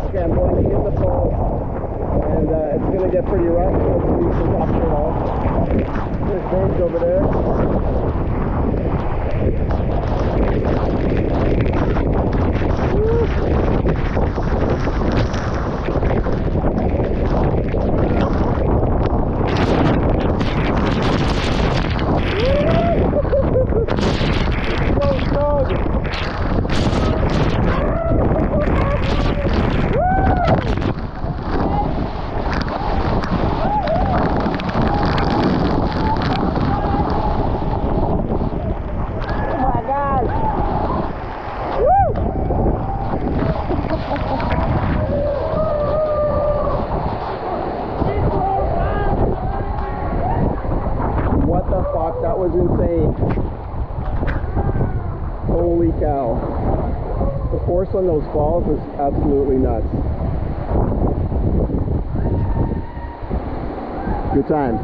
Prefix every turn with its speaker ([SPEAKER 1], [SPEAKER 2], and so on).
[SPEAKER 1] Okay, I'm going to hit the falls, and it's going to get pretty rough. Hopefully you can capture it all. There's birds over there. What the fuck? That was insane. Holy cow. The force on those falls is absolutely nuts. Good time.